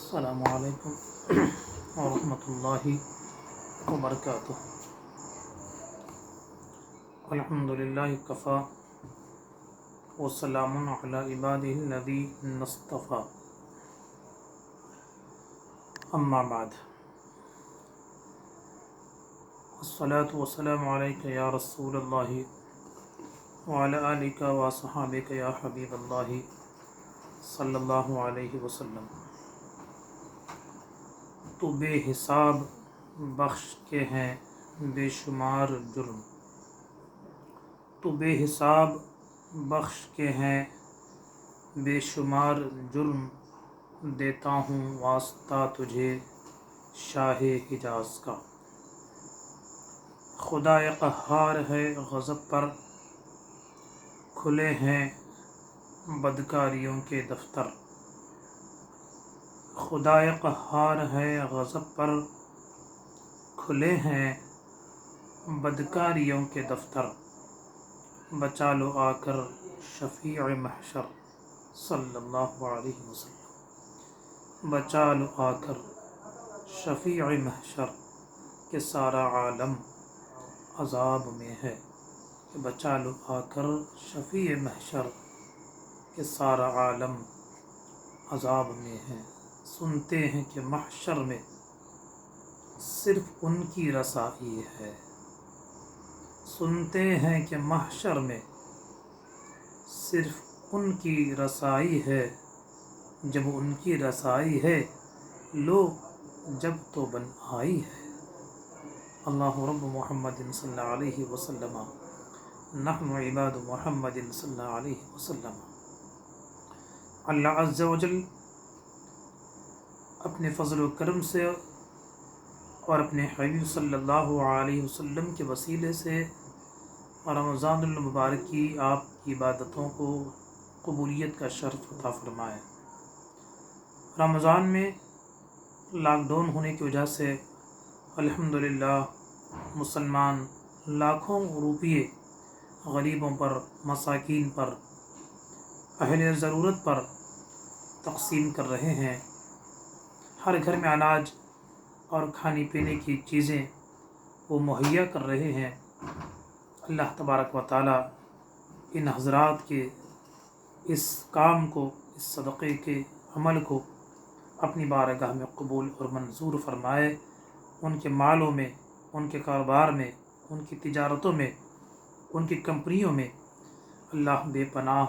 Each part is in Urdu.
السلام علیکم ورحمۃ اللہ وبرکاتہ۔ الحمد للہ کفا وسلام علی عبادہ الذین اصطفیٰ، اما بعد، الصلاۃ والسلام علیک یا رسول اللہ وعلی آلک وصحابک یا حبیب اللہ صلی اللہ علیہ وسلم۔ تو بے حساب بخش کے ہیں بے شمار جرم، تو بے حساب بخش کے ہیں بے شمار جرم، دیتا ہوں واسطہ تجھے شاہ حجاز کا۔ خدا قہار ہے غضب پر، کھلے ہیں بدکاریوں کے دفتر۔ خدا قہار ہے غضب پر، کھلے ہیں بدکاریوں کے دفتر۔ بچا لو آ کر شفیع محشر صلی اللہ علیہ وسلم، بچا لو آ کر شفیع محشر کہ سارا عالم عذاب میں ہے۔ بچا لو آ کر شفیع محشر کہ سارا عالم عذاب میں ہے۔ سنتے ہیں کہ محشر میں صرف ان کی رسائی ہے، سنتے ہیں کہ محشر میں صرف ان کی رسائی ہے۔ جب ان کی رسائی ہے لو جب تو بن آئی ہے۔ اللہ رب محمد صلی اللہ علیہ وسلم، نحن عباد محمد صلی اللہ علیہ وسلم۔ اللہ عز و جل اپنے فضل و کرم سے اور اپنے حبیب صلی اللہ علیہ وسلم کے وسیلے سے رمضان المبارک کی آپ کی عبادتوں کو قبولیت کا شرف عطا فرمائے۔ رمضان میں لاک ڈاؤن ہونے کی وجہ سے الحمدللہ مسلمان لاکھوں روپیے غریبوں پر، مساکین پر، اہل ضرورت پر تقسیم کر رہے ہیں۔ ہر گھر میں اناج اور کھانے پینے کی چیزیں وہ مہیا کر رہے ہیں۔ اللہ تبارک و تعالی ان حضرات کے اس کام کو، اس صدقے کے عمل کو اپنی بارگاہ میں قبول اور منظور فرمائے۔ ان کے مالوں میں، ان کے کاروبار میں، ان کی تجارتوں میں، ان کی کمپنیوں میں اللہ بے پناہ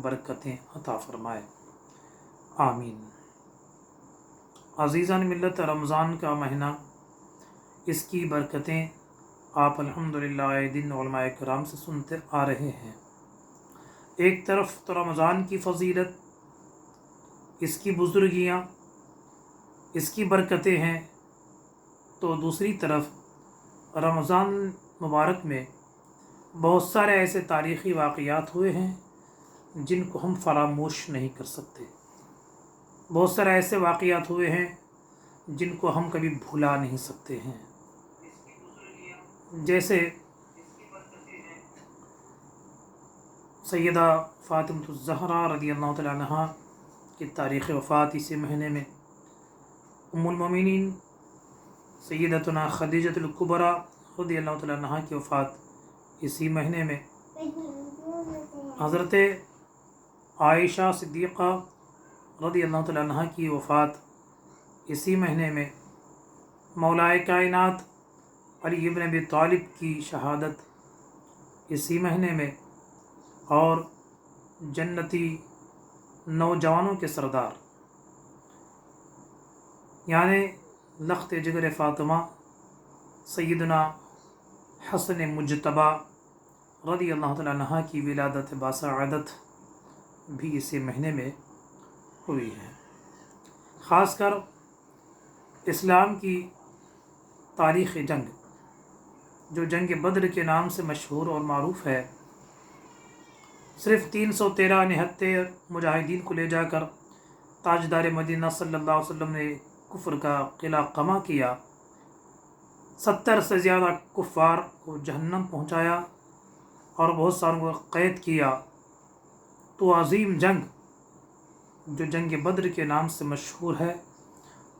برکتیں عطا فرمائے، آمین۔ عزیزان ملت، رمضان کا مہینہ، اس کی برکتیں آپ الحمدللہ آئے دن علماء کرام سے سنتے آ رہے ہیں۔ ایک طرف تو رمضان کی فضیلت، اس کی بزرگیاں، اس کی برکتیں ہیں، تو دوسری طرف رمضان مبارک میں بہت سارے ایسے تاریخی واقعات ہوئے ہیں جن کو ہم فراموش نہیں کر سکتے۔ بہت سارے ایسے واقعات ہوئے ہیں جن کو ہم کبھی بھلا نہیں سکتے ہیں۔ جیسے سیدہ فاطمہ الزہرا رضی اللہ تعالیٰ عنہا کی تاریخ وفات اسی مہینے میں، ام المومنین سیدتنا خدیجۃ الکبریٰ رضی اللہ تعالیٰ عنہا کی وفات اسی مہینے میں، حضرت عائشہ صدیقہ رضی اللہ تعالیٰ عنہ کی وفات اسی مہینے میں، مولائے کائنات علی ابن ابی طالب کی شہادت اسی مہینے میں، اور جنتی نوجوانوں کے سردار یعنی لخت جگر فاطمہ سیدنا حسن مجتبیٰ رضی اللہ تعالیٰ عنہ کی ولادت باسعادت بھی اسی مہینے میں ہوئی ہے۔ خاص کر اسلام کی تاریخ جنگ، جو جنگ بدر کے نام سے مشہور اور معروف ہے، صرف 313 نہتے مجاہدین کو لے جا کر تاجدار مدینہ صلی اللہ علیہ وسلم نے کفر کا قلعہ قمع کیا، 70 سے زیادہ کفار کو جہنم پہنچایا اور بہت ساروں کو قید کیا۔ تو عظیم جنگ جو جنگ بدر کے نام سے مشہور ہے،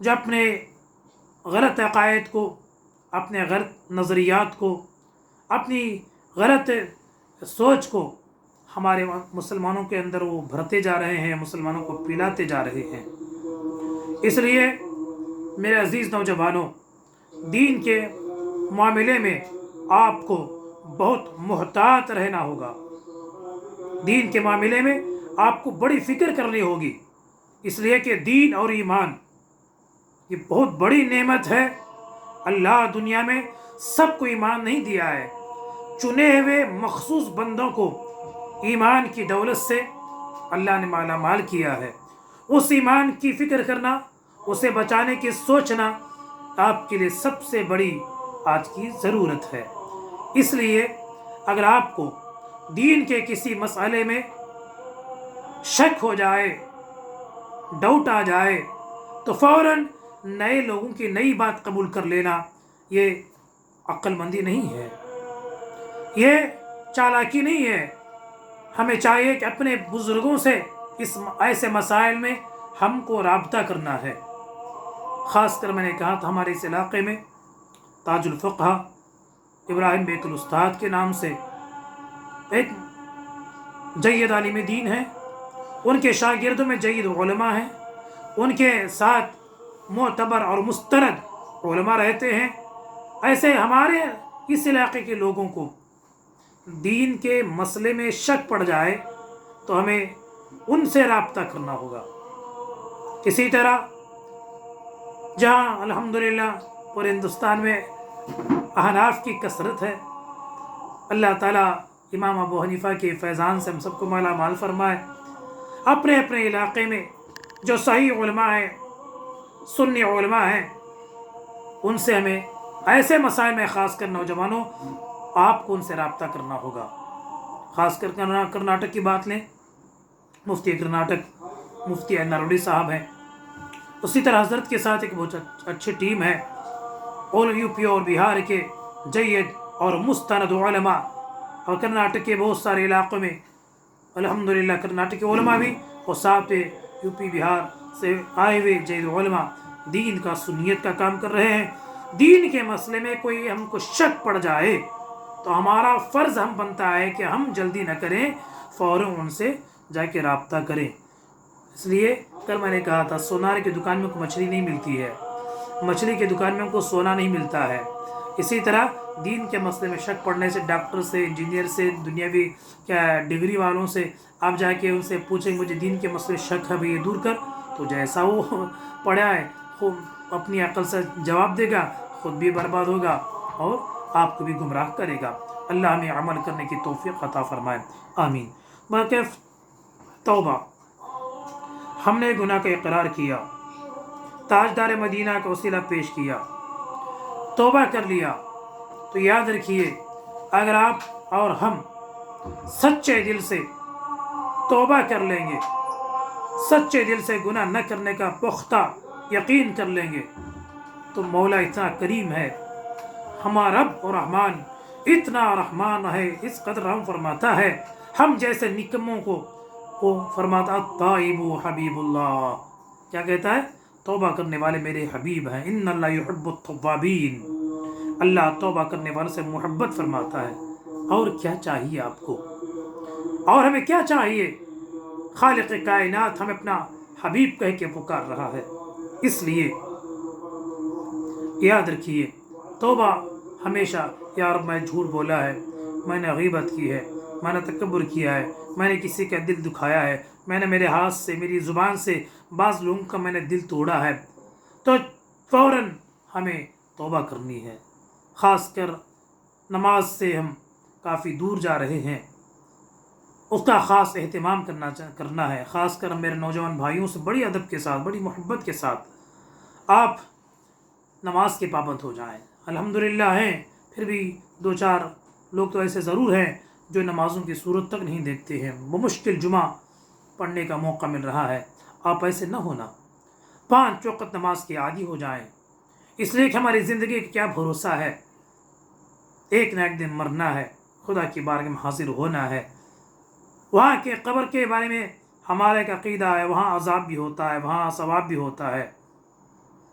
جو اپنے غلط عقائد کو، اپنے غلط نظریات کو، اپنی غلط سوچ کو ہمارے مسلمانوں کے اندر وہ بھرتے جا رہے ہیں، مسلمانوں کو پلاتے جا رہے ہیں۔ اس لیے میرے عزیز نوجوانوں، دین کے معاملے میں آپ کو بہت محتاط رہنا ہوگا۔ دین کے معاملے میں آپ کو بڑی فکر کرنی ہوگی، اس لیے کہ دین اور ایمان یہ بہت بڑی نعمت ہے۔ اللہ دنیا میں سب کو ایمان نہیں دیا ہے، چنے ہوئے مخصوص بندوں کو ایمان کی دولت سے اللہ نے مالا مال کیا ہے۔ اس ایمان کی فکر کرنا، اسے بچانے کی سوچنا آپ کے لیے سب سے بڑی آج کی ضرورت ہے۔ اس لیے اگر آپ کو دین کے کسی مسئلے میں شک ہو جائے، ڈاؤٹ آ جائے، تو فوراً نئے لوگوں کی نئی بات قبول کر لینا یہ عقل مندی نہیں ہے، یہ چالاکی نہیں ہے۔ ہمیں چاہیے کہ اپنے بزرگوں سے اس ایسے مسائل میں ہم کو رابطہ کرنا ہے۔ خاص کر میں نے کہا تھا ہمارے اس علاقے میں تاج الفقہ ابراہیم بیت الاستاد کے نام سے ایک جید عالم دین ہے، ان کے شاگردوں میں جید علماء ہیں، ان کے ساتھ معتبر اور مستند علماء رہتے ہیں۔ ایسے ہمارے اس علاقے کے لوگوں کو دین کے مسئلے میں شک پڑ جائے تو ہمیں ان سے رابطہ کرنا ہوگا۔ اسی طرح جہاں الحمدللہ پورے ہندوستان میں احناف کی کثرت ہے، اللہ تعالیٰ امام ابو حنیفہ کے فیضان سے ہم سب کو مالا مال فرمائے۔ اپنے اپنے علاقے میں جو صحیح علماء ہیں، سنی علماء ہیں، ان سے ہمیں ایسے مسائل میں خاص کر نوجوانوں آپ کو ان سے رابطہ کرنا ہوگا۔ خاص کر کرناٹک کی بات لیں، مفتی کرناٹک مفتی ناروڈی صاحب ہیں، اسی طرح حضرت کے ساتھ ایک بہت اچھی ٹیم ہے، اور یو پی اور بہار کے جید اور مستند علماء، اور کرناٹک کے بہت سارے علاقوں میں الحمدللہ کرناٹک کے علماء بھی، اور ساتھ یو پی بہار سے آئے ہوئے جید علماء دین کا سنیت کا کام کر رہے ہیں۔ دین کے مسئلے میں کوئی ہم کو شک پڑ جائے تو ہمارا فرض ہم بنتا ہے کہ ہم جلدی نہ کریں، فوراً ان سے جا کے رابطہ کریں۔ اس لیے کل میں نے کہا تھا سونار کی دکان میں کوئی مچھلی نہیں ملتی ہے، مچھلی کی دکان میں کو سونا نہیں ملتا ہے۔ اسی طرح دین کے مسئلے میں شک پڑنے سے ڈاکٹر سے، انجینئر سے، دنیاوی کیا ڈگری والوں سے آپ جا کے ان سے پوچھیں مجھے دین کے مسئلے شک ہے بھی یہ دور کر، تو جیسا وہ پڑھا ہے خود اپنی عقل سے جواب دے گا، خود بھی برباد ہوگا اور آپ کو بھی گمراہ کرے گا۔ اللہ ہمیں عمل کرنے کی توفیق عطا فرمائے، آمین۔ باقی توبہ، ہم نے گناہ کا اقرار کیا، تاجدار مدینہ کا وسیلہ پیش کیا، توبہ کر لیا، تو یاد رکھیے اگر آپ اور ہم سچے دل سے توبہ کر لیں گے، سچے دل سے گناہ نہ کرنے کا پختہ یقین کر لیں گے، تو مولا اتنا کریم ہے، ہمارا رب اور رحمان اتنا رحمان ہے، اس قدر رحم فرماتا ہے، ہم جیسے نکموں کو وہ فرماتا التائب حبیب اللہ، کیا کہتا ہے؟ توبہ کرنے والے میرے حبیب ہیں، ان اللہ یحب التوابین، اللہ توبہ کرنے والوں سے محبت فرماتا ہے۔ اور کیا چاہیے آپ کو؟ اور ہمیں کیا چاہیے؟ خالق کائنات ہمیں اپنا حبیب کہہ کے پکار رہا ہے، اس لیے یاد رکھیے توبہ ہمیشہ، یا رب میں جھوٹ بولا ہے، میں نے غیبت کی ہے، میں نے تکبر کیا ہے، میں نے کسی کا دل دکھایا ہے، میں نے میرے ہاتھ سے، میری زبان سے بعض لوگوں کا میں نے دل توڑا ہے، تو فوراً ہمیں توبہ کرنی ہے۔ خاص کر نماز سے ہم کافی دور جا رہے ہیں، اس کا خاص اہتمام کرنا ہے۔ خاص کر میرے نوجوان بھائیوں سے بڑی ادب کے ساتھ، بڑی محبت کے ساتھ آپ نماز کے پابند ہو جائیں۔ الحمدللہ ہیں، پھر بھی دو چار لوگ تو ایسے ضرور ہیں جو نمازوں کی صورت تک نہیں دیکھتے ہیں، بمشکل جمعہ پڑھنے کا موقع مل رہا ہے۔ آپ ایسے نہ ہونا، 5 وقت نماز کے عادی ہو جائیں، اس لیے کہ ہماری زندگی کا کیا بھروسہ ہے، ایک نہ ایک دن مرنا ہے، خدا کی بارگاہ میں حاضر ہونا ہے۔ وہاں کے قبر کے بارے میں ہمارا ایک عقیدہ ہے، وہاں عذاب بھی ہوتا ہے، وہاں ثواب بھی ہوتا ہے،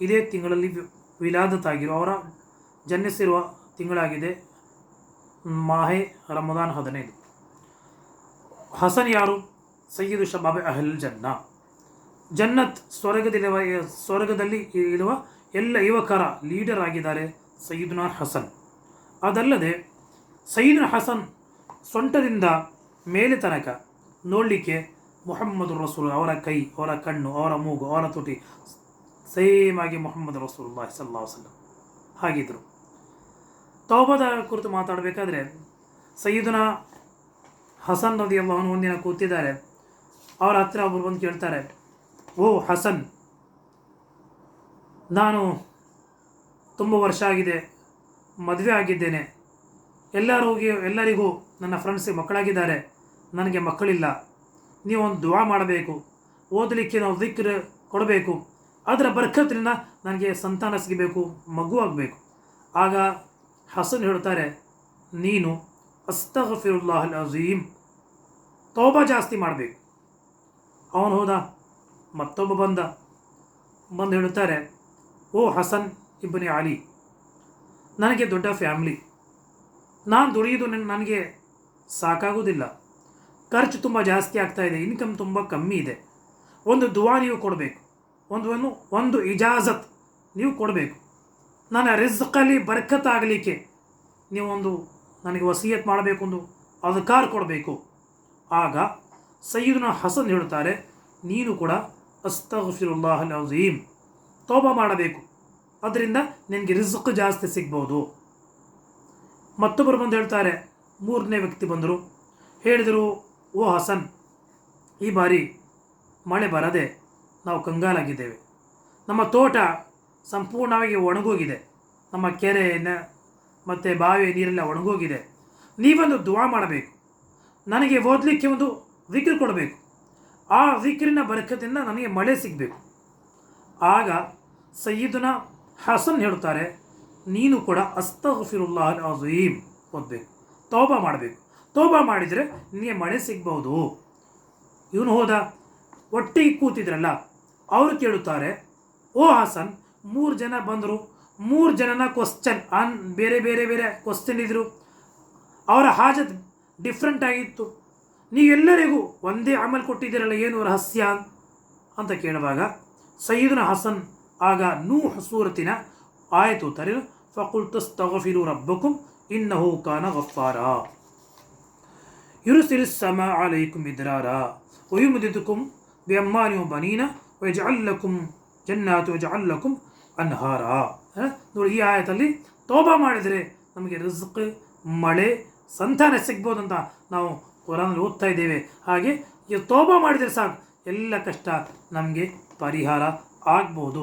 ಇದೇ ತಿಂಗಳಲ್ಲಿ ವಿಲಾದತ್ ಆಗಿರೋ ಅವರ ಜನ್ಮಿಸಿರುವ ತಿಂಗಳಾಗಿದೆ ಮಾಹೆ ರಮದಾನ್ 15. ಹಸನ್ ಯಾರು? ಸಯ್ಯಿದು ಶಬಾಬ್ ಅಹಲ್ ಜನ್ನ, ಜನ್ನತ್ ಸ್ವರ್ಗದಲ್ಲಿ ಇರುವ ಎಲ್ಲ ಯುವಕರ ಲೀಡರ್ ಆಗಿದ್ದಾರೆ ಸಯ್ಯಿದುನಾ ಹಸನ್. ಅದಲ್ಲದೆ ಸಯ್ಯಿದುನಾ ಹಸನ್ ಸೊಂಟದಿಂದ ಮೇಲೆ ತನಕ ನೋಡಲಿಕ್ಕೆ ಮುಹಮ್ಮದ್ ರಸೂಲ್ ಅವರ ಕೈ, ಅವರ ಕಣ್ಣು, ಅವರ ಮೂಗು, ಅವರ ತುಟಿ ಸೇಮ್ ಆಗಿ ಮುಹಮ್ಮದ್ ರಸೂಲುಲ್ಲಾಹಿ ಸಲ್ಲಲ್ಲಾಹು ಅಲೈಹಿ ವಸಲ್ಲಂ ಹಾಗಿದ್ದರು. ತೌಬದ ಕುರಿತು ಮಾತಾಡಬೇಕಾದ್ರೆ ಸಯ್ಯಿದುನಾ ಹಸನ್ ರದಿಯಲ್ಲಾಹು ಅನ್ಹು ಒಂದಿನ ಕೂತಿದ್ದಾರೆ. ಅವರ ಹತ್ರ ಒಬ್ಬರು ಬಂದು ಕೇಳ್ತಾರೆ, ಓ ಹಸನ್, ನಾನು ತುಂಬ ವರ್ಷ ಆಗಿದೆ, ಮದುವೆ ಆಗಿದ್ದೇನೆ, ಎಲ್ಲರಿಗೂ ನನ್ನ ಫ್ರೆಂಡ್ಸಿಗೆ ಮಕ್ಕಳಾಗಿದ್ದಾರೆ, ನನಗೆ ಮಕ್ಕಳಿಲ್ಲ, ನೀವೊಂದು ದುವಾ ಮಾಡಬೇಕು, ಓದಲಿಕ್ಕೆ ನಾವು ದಿಕ್ರ್ ಕೊಡಬೇಕು, ಅದರ ಬರ್ಕತ್ರಿಂದ ನನಗೆ ಸಂತಾನ ಸಿಗಬೇಕು, ಮಗು ಆಗಬೇಕು. ಆಗ ಹಸನ್ ಹೇಳ್ತಾರೆ, ನೀನು ಅಸ್ತಗ್ಫಿರುಲ್ಲಾಹಲ್ ಅಜೀಮ್ ತೌಬಾ ಜಾಸ್ತಿ ಮಾಡಬೇಕು. ಅವನು ಹೋದ, ಮತ್ತೊಬ್ಬ ಬಂದು ಹೇಳುತ್ತಾರೆ, ಓ ಹಸನ್ ಇಬ್ನಿ ಅಲಿ, ನನಗೆ ದೊಡ್ಡ ಫ್ಯಾಮ್ಲಿ, ನಾನು ದುಡಿಯೋದು ನನಗೆ ಸಾಕಾಗೋದಿಲ್ಲ, ಖರ್ಚು ತುಂಬ ಜಾಸ್ತಿ ಆಗ್ತಾಯಿದೆ, ಇನ್ಕಮ್ ತುಂಬ ಕಮ್ಮಿ ಇದೆ, ಒಂದು ದುವಾ ನೀವು ಕೊಡಬೇಕು, ಒಂದು ಇಜಾಜತ್ ನೀವು ಕೊಡಬೇಕು, ನನ್ನ ರಿಜ್ಕಲ್ಲಿ ಬರ್ಕತ್ ಆಗಲಿಕ್ಕೆ ನೀವೊಂದು ನನಗೆ ವಸಿಯತ್ ಮಾಡಬೇಕು, ಒಂದು ಅಧಿಕಾರ ಕೊಡಬೇಕು. ಆಗ ಸಯ್ಯಿದುನಾ ಹಸನ್ ಹೇಳ್ತಾರೆ, ನೀನು ಕೂಡ ಅಸ್ತಗ್ಫಿರುಲ್ಲಾಹಲ್ ಅಜೀಮ್ ತೌಬಾ ಮಾಡಬೇಕು, ಅದರಿಂದ ನಿನಗೆ ರಿಜ್ಕ್ ಜಾಸ್ತಿ ಸಿಗ್ಬೋದು. ಮತ್ತೊಬ್ಬರು ಬಂದು ಹೇಳ್ತಾರೆ, ಮೂರನೇ ವ್ಯಕ್ತಿ ಬಂದರು, ಹೇಳಿದರು, ಓ ಹಸನ್, ಈ ಬಾರಿ ಮಳೆ ಬರದೆ ನಾವು ಕಂಗಾಲಾಗಿದ್ದೇವೆ, ನಮ್ಮ ತೋಟ ಸಂಪೂರ್ಣವಾಗಿ ಒಣಗೋಗಿದೆ, ನಮ್ಮ ಕೆರೆ ಮತ್ತು ಬಾವಿ ನೀರೆಲ್ಲ ಒಣಗೋಗಿದೆ, ನೀವೊಂದು ದುವಾ ಮಾಡಬೇಕು, ನನಗೆ ಓದಲಿಕ್ಕೆ ಒಂದು ವಿಕ್ರ್ ಕೊಡಬೇಕು, ಆ ವಿಕ್ರಿನ ಬರಕದಿಂದ ನನಗೆ ಮಳೆ ಸಿಗಬೇಕು. ಆಗ ಸಯ್ಯಿದುನಾ ಹಸನ್ ಹೇಳ್ತಾರೆ, ನೀನು ಕೂಡ ಅಸ್ತಗ್ಫಿರುಲ್ಲಾಹಲ್ ಅಜೀಮ್ ಓದಬೇಕು, ತೌಬಾ ಮಾಡಬೇಕು, ತೌಬಾ ಮಾಡಿದರೆ ನಿನಗೆ ಮಳೆ ಸಿಗ್ಬೋದು. ಇವನು ಹೋದ, ಒಟ್ಟಿಗೆ ಕೂತಿದ್ರಲ್ಲ ಅವರು ಕೇಳುತ್ತಾರೆ, ಓ ಹಸನ್, 3 ಜನ ಬಂದರು, 3 ಜನನ ಕ್ವಶ್ಚನ್ ಬೇರೆ ಬೇರೆ ಬೇರೆ ಕ್ವಶ್ಚನ್ ಇದ್ದರು, ಅವರ ಹಾಜತ್ ಡಿಫ್ರೆಂಟ್ ಆಗಿತ್ತು, ನೀವೆಲ್ಲರಿಗೂ ಒಂದೇ ಅಮಲ್ ಕೊಟ್ಟಿದ್ದೀರಲ್ಲ, ಏನು ರಹಸ್ಯ ಅಂತ ಕೇಳುವಾಗ ಸಯ್ಯಿದುನಾ ಹಸನ್ ಆಗ ನೂಹ್ ಸೂರತಿನ ಆಯತು ತರಿಲು, ಫಕುಲ್ತು ಅಸ್ತಗ್ಫಿರು ರಬ್ಬಕುಂ ಇನ್ನಹು ಕಾನ ಗಫಾರಾ ಯುರ್ಸಿಲಿಸ್ ಸಮಾ ಅಲೈಕುಂ ಮಿದ್ರಾರಾ ವಯುಮ್ದಿದುಕುಂ ಬಿಅಮ್ವಾಲಿನ್ ವಬನೀನ ವಯಜ್ಅಲ್ ಲಕುಂ ಜನ್ನಾತ್ ವಯಜ್ಅಲ್ ಲಕುಂ ಅನ್ಹಾರಾ. ನೋಡಿ, ಈ ಆಯತಲ್ಲಿ ತೌಬಾ ಮಾಡಿದರೆ ನಮಗೆ ರಿಜ್ಕ್, ಮಳೆ, ಸಂತಾನ ಸಿಗ್ಬೋದಂತ ನಾವು ಕುರಾನಲ್ಲಿ ಓದ್ತಾ ಇದ್ದೇವೆ. ಹಾಗೆ ಈ ತೌಬಾ ಮಾಡಿದರೆ ಸಾಕು, ಎಲ್ಲ ಕಷ್ಟ ನಮಗೆ ಪರಿಹಾರ ಆಗ್ಬೋದು.